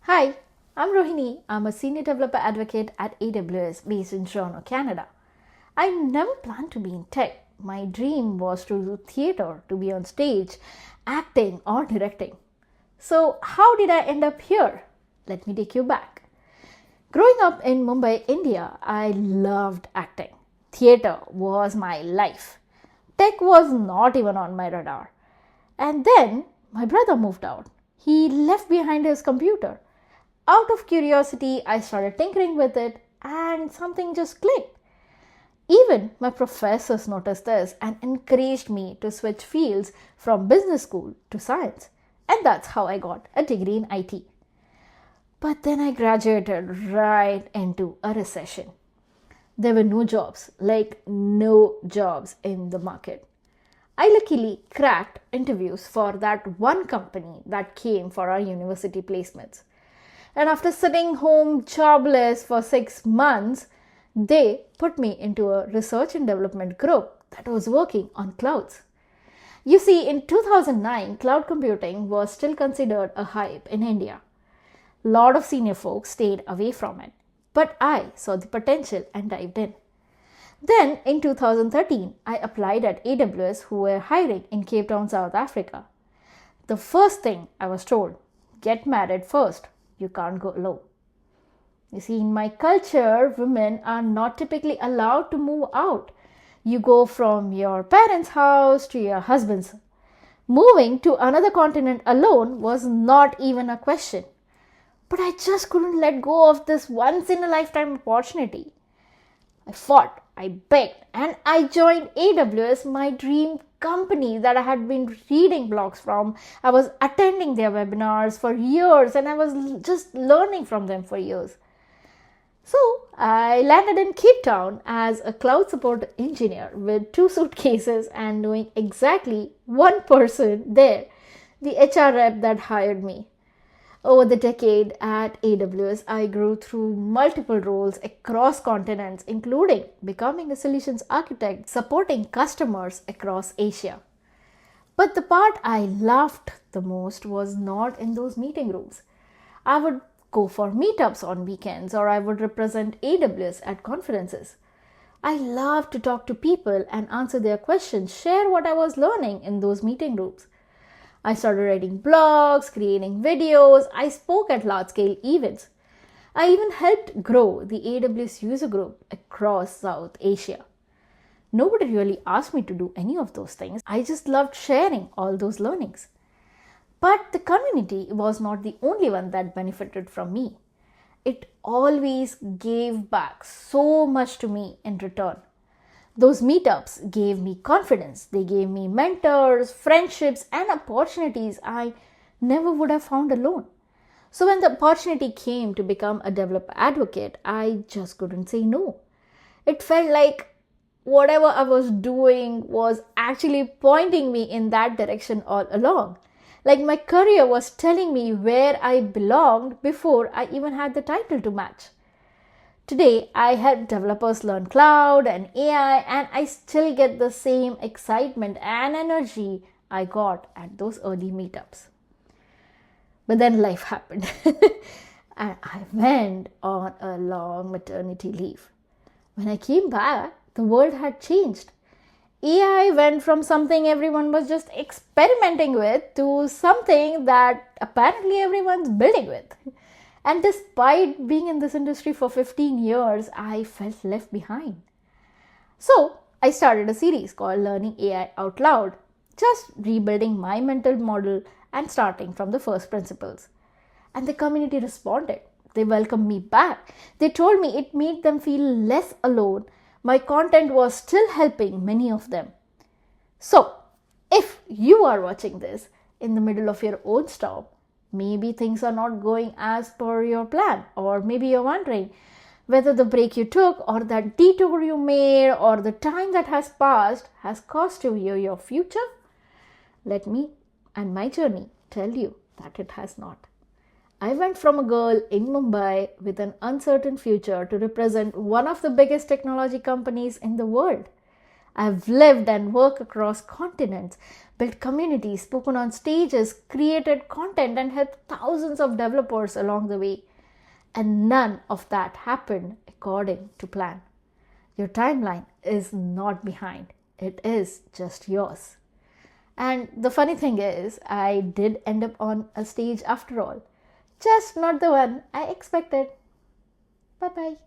Hi, I'm Rohini. I'm a senior developer advocate at AWS based in Toronto, Canada. I never planned to be in tech. My dream was to do theatre, to be on stage, acting, or directing. So, how did I end up here? Let me take you back. Growing up in Mumbai, India, I loved acting. Theatre was my life. Tech was not even on my radar. And then my brother moved out. He left behind his computer. Out of curiosity, I started tinkering with it and something just clicked. Even my professors noticed this and encouraged me to switch fields from business school to science. And that's how I got a degree in IT. But then I graduated right into a recession. There were no jobs, like no jobs in the market. I luckily cracked interviews for that one company that came for our university placements. And after sitting home jobless for 6 months, they put me into a research and development group that was working on clouds. You see, in 2009, cloud computing was still considered a hype in India. A lot of senior folks stayed away from it, but I saw the potential and dived in. Then in 2013, I applied at AWS, who were hiring in Cape Town, South Africa. The first thing I was told, get married first. You can't go alone. You see, in my culture, women are not typically allowed to move out. You go from your parents' house to your husband's. Moving to another continent alone was not even a question. But I just couldn't let go of this once in a lifetime opportunity. I fought, I begged, and I joined AWS, my dream company that I had been reading blogs from. I was attending their webinars for years and I was just learning from them for years. So I landed in Cape Town as a cloud support engineer with 2 suitcases and knowing exactly one person there, the HR rep that hired me. Over the decade at AWS, I grew through multiple roles across continents, including becoming a solutions architect, supporting customers across Asia. But the part I loved the most was not in those meeting rooms. I would go for meetups on weekends or I would represent AWS at conferences. I loved to talk to people and answer their questions, share what I was learning in those meeting rooms. I started writing blogs, creating videos. I spoke at large-scale events. I even helped grow the AWS user group across South Asia. Nobody really asked me to do any of those things. I just loved sharing all those learnings. But the community was not the only one that benefited from me. It always gave back so much to me in return. Those meetups gave me confidence. They gave me mentors, friendships, and opportunities I never would have found alone. So when the opportunity came to become a developer advocate, I just couldn't say no. It felt like whatever I was doing was actually pointing me in that direction all along. Like my career was telling me where I belonged before I even had the title to match. Today, I help developers learn cloud and AI, and I still get the same excitement and energy I got at those early meetups. But then life happened, and I went on a long maternity leave. When I came back, the world had changed. AI went from something everyone was just experimenting with to something that apparently everyone's building with. And despite being in this industry for 15 years, I felt left behind. So I started a series called Learning AI Out Loud, just rebuilding my mental model and starting from the first principles. And the community responded. They welcomed me back. They told me it made them feel less alone. My content was still helping many of them. So if you are watching this in the middle of your own storm, maybe things are not going as per your plan, or maybe you're wondering whether the break you took or that detour you made or the time that has passed has cost you your future. Let me and my journey tell you that it has not. I went from a girl in Mumbai with an uncertain future to represent one of the biggest technology companies in the world. I've lived and worked across continents, built communities, spoken on stages, created content, and helped thousands of developers along the way. And none of that happened according to plan. Your timeline is not behind, it is just yours. And the funny thing is, I did end up on a stage after all, just not the one I expected. Bye bye.